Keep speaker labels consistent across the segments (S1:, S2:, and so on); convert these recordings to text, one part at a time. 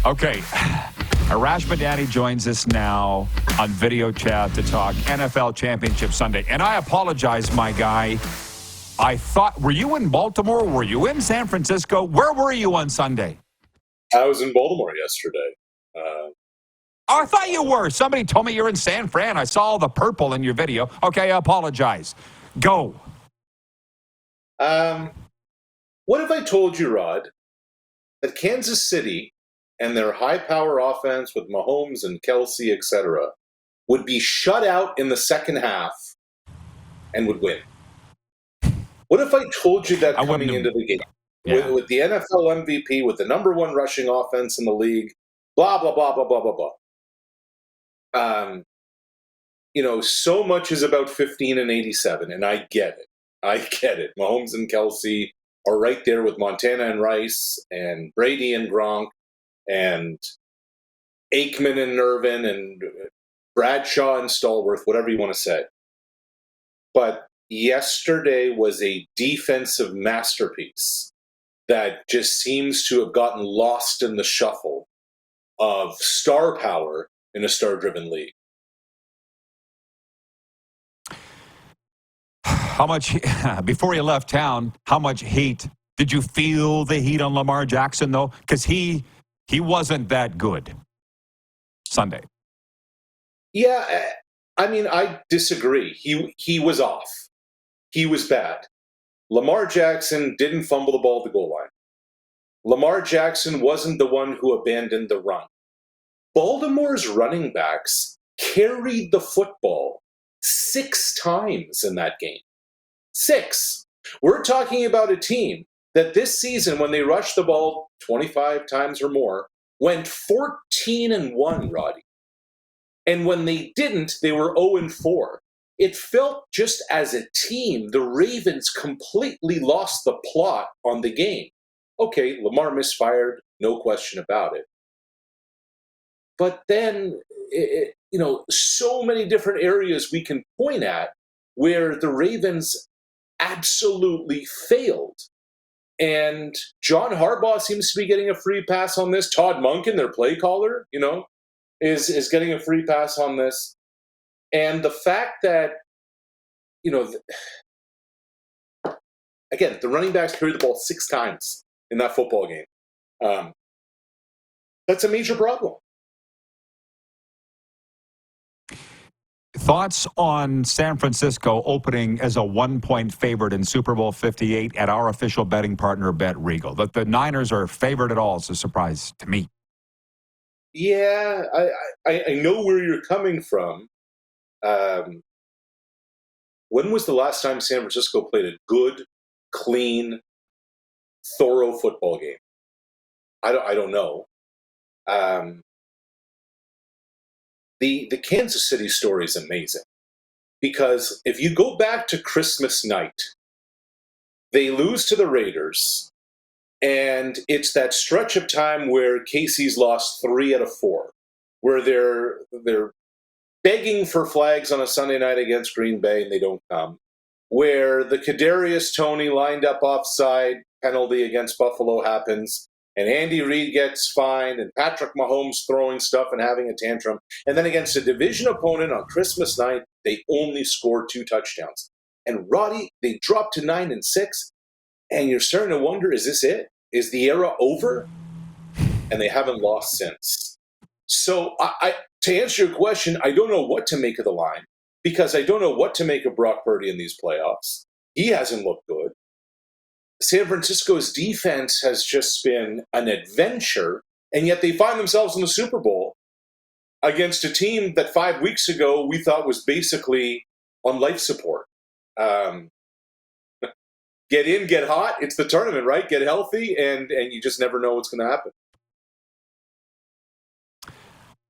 S1: Okay. Arash Madani joins us now on video chat to talk NFL Championship Sunday. And I apologize, my guy. I thought, were you in Baltimore? Were you in San Francisco? Where were you on Sunday?
S2: I was in Baltimore yesterday.
S1: I thought you were. Somebody told me you're in San Fran. I saw all the purple in your video. Okay, I apologize. Go.
S2: What if I told you, Rod, that Kansas City and their high-power offense with Mahomes and Kelsey, etc., would be shut out in the second half and would win? What if I told you that coming into the game?
S1: Yeah.
S2: With the NFL MVP, with the number one rushing offense in the league, blah, blah, blah, blah, blah, blah, blah. So much is about 15 and 87, and I get it. Mahomes and Kelsey are right there with Montana and Rice and Brady and Gronk and Aikman and Nervin and Bradshaw and Stallworth, whatever you want to say. But yesterday was a defensive masterpiece that just seems to have gotten lost in the shuffle of star power in a star-driven league.
S1: How much, before you left town, how much heat? Did you feel the heat on Lamar Jackson, though? Because he wasn't that good Sunday.
S2: Yeah, I mean, I disagree. He was off. He was bad. Lamar Jackson didn't fumble the ball at the goal line. Lamar Jackson wasn't the one who abandoned the run. Baltimore's running backs carried the football 6 times in that game. 6. We're talking about a team that this season, when they rushed the ball 25 times or more, went 14-1, Roddy. And when they didn't, they were 0-4. It felt just as a team, the Ravens completely lost the plot on the game. Okay, Lamar misfired, no question about it. But then, so many different areas we can point at where the Ravens absolutely failed. And John Harbaugh seems to be getting a free pass on this. Todd Monken, their play caller, is getting a free pass on this. And the fact that, again, the running backs carried the ball 6 times in that football game. That's a major problem.
S1: Thoughts on San Francisco opening as a 1-point favorite in Super Bowl 58 at our official betting partner, Bet Regal? That the Niners are favored at all is a surprise to me.
S2: Yeah, I know where you're coming from. When was the last time San Francisco played a good, clean, thorough football game? I don't know. The Kansas City story is amazing because if you go back to Christmas night, they lose to the Raiders, and it's that stretch of time where Casey's lost 3 out of 4, where they're begging for flags on a Sunday night against Green Bay and they don't come, where the Kadarius Toney lined up offside penalty against Buffalo happens, and Andy Reid gets fined, and Patrick Mahomes throwing stuff and having a tantrum. And then against a division opponent on Christmas night, they only scored 2 touchdowns. And Roddy, they dropped to 9-6, and you're starting to wonder, is this it? Is the era over? And they haven't lost since. So to answer your question, I don't know what to make of the line, because I don't know what to make of Brock Purdy in these playoffs. He hasn't looked good. San Francisco's defense has just been an adventure, and yet they find themselves in the Super Bowl against a team that 5 weeks ago we thought was basically on life support. Get in, get hot. It's the tournament, right? Get healthy, and you just never know what's going to happen.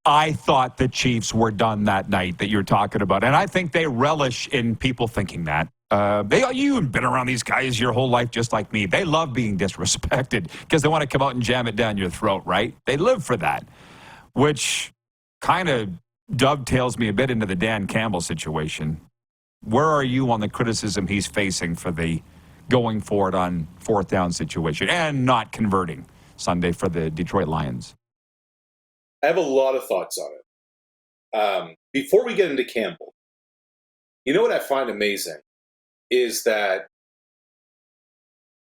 S1: I thought the Chiefs were done that night that you're talking about, and I think they relish in people thinking that. You've been around these guys your whole life just like me. They love being disrespected because they want to come out and jam it down your throat, right? They live for that, which kind of dovetails me a bit into the Dan Campbell situation. Where are you on the criticism he's facing for the going for it on 4th down situation and not converting Sunday for the Detroit Lions?
S2: I have a lot of thoughts on it. Before we get into Campbell, you know what I find amazing is that,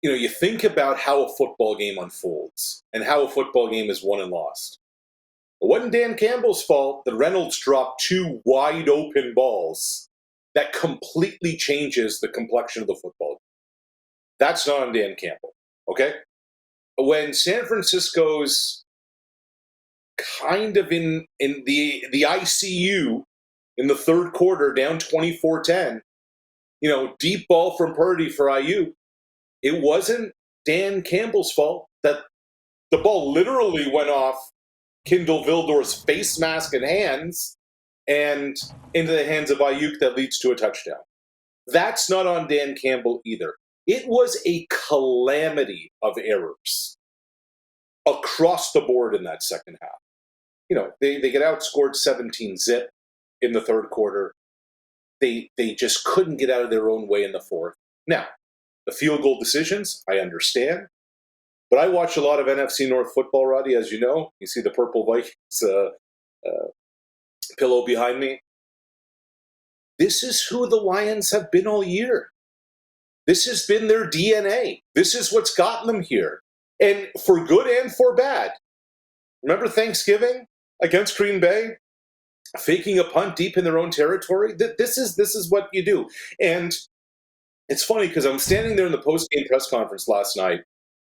S2: you think about how a football game unfolds and how a football game is won and lost. It wasn't Dan Campbell's fault that Reynolds dropped 2 wide open balls that completely changes the complexion of the football game. That's not on Dan Campbell, okay? When San Francisco's kind of in the ICU in the third quarter, down 24-10, deep ball from Purdy for IU, it wasn't Dan Campbell's fault that the ball literally went off Kindle Vildor's face mask and hands and into the hands of Ayuk that leads to a touchdown. That's not on Dan Campbell either. It was a calamity of errors across the board in that second half. They get outscored 17-zip in the third quarter. They just couldn't get out of their own way in the fourth. Now, the field goal decisions, I understand. But I watch a lot of NFC North football, Roddy, as you know. You see the purple Vikings pillow behind me. This is who the Lions have been all year. This has been their DNA. This is what's gotten them here. And for good and for bad. Remember Thanksgiving against Green Bay? Faking a punt deep in their own territory? This is what you do. And it's funny because I'm standing there in the post-game press conference last night,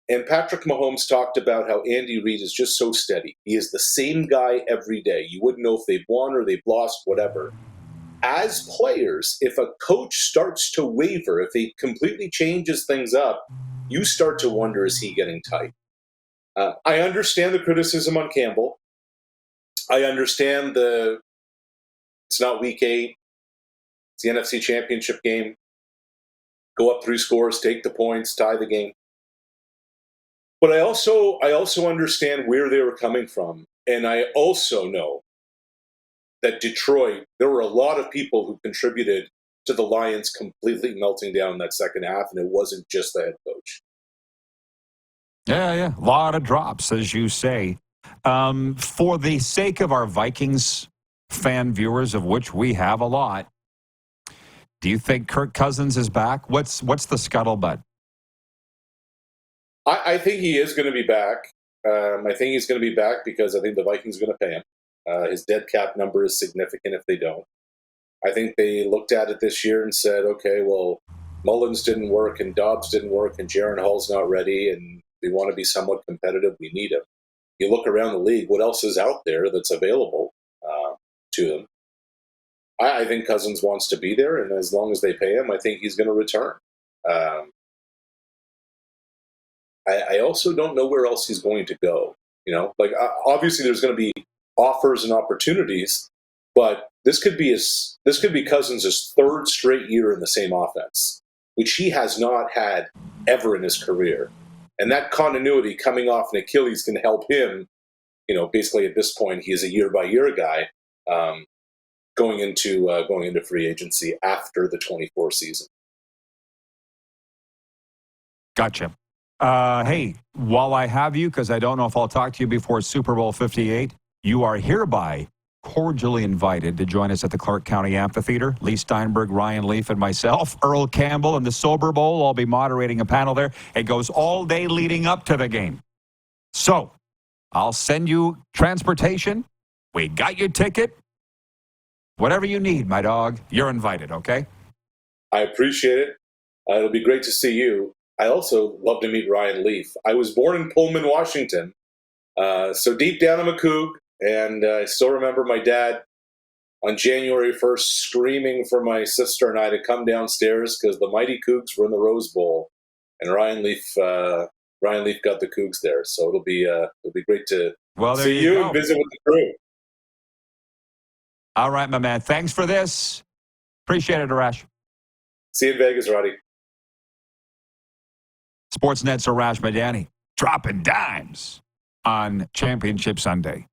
S2: and Patrick Mahomes talked about how Andy Reid is just so steady. He is the same guy every day. You wouldn't know if they've won or they've lost, whatever. As players, if a coach starts to waver, if he completely changes things up, you start to wonder, is he getting tight? I understand the criticism on Campbell. I understand it's not week 8. It's the NFC Championship game. Go up 3 scores, take the points, tie the game. But I also understand where they were coming from. And I also know that Detroit, there were a lot of people who contributed to the Lions completely melting down that second half, and it wasn't just the head coach.
S1: Yeah. A lot of drops, as you say. For the sake of our Vikings fan viewers, of which we have a lot, do you think Kirk Cousins is back? What's the scuttlebutt?
S2: I think he is going to be back. I think he's going to be back because I think the Vikings are going to pay him. His dead cap number is significant if they don't. I think they looked at it this year and said, okay, well, Mullins didn't work and Dobbs didn't work and Jaron Hall's not ready and we want to be somewhat competitive. We need him. You look around the league, what else is out there that's available to them? I think Cousins wants to be there, and as long as they pay him, I think he's going to return. I also don't know where else he's going to go. Obviously there's going to be offers and opportunities, but this could be Cousins' 3rd straight year in the same offense, which he has not had ever in his career. And that continuity coming off an Achilles can help him. Basically at this point, he is a year-by-year guy. Going into free agency after the 24 season.
S1: Gotcha. Hey, while I have you, because I don't know if I'll talk to you before Super Bowl 58, you are hereby cordially invited to join us at the Clark County Amphitheater. Lee Steinberg, Ryan Leaf, and myself, Earl Campbell, and the Sober Bowl. I'll be moderating a panel there. It goes all day leading up to the game. So, I'll send you transportation. We got your ticket. Whatever you need, my dog, you're invited, okay?
S2: I appreciate it. It'll be great to see you. I also love to meet Ryan Leaf. I was born in Pullman, Washington, so deep down I'm a Coug, and I still remember my dad on January 1st screaming for my sister and I to come downstairs because the mighty Cougs were in the Rose Bowl, and Ryan Leaf got the Cougs there. So it'll be great to see you and visit with the crew.
S1: All right, my man. Thanks for this. Appreciate it, Arash.
S2: See you in Vegas, Roddy.
S1: Sportsnet's Arash Madani dropping dimes on Championship Sunday.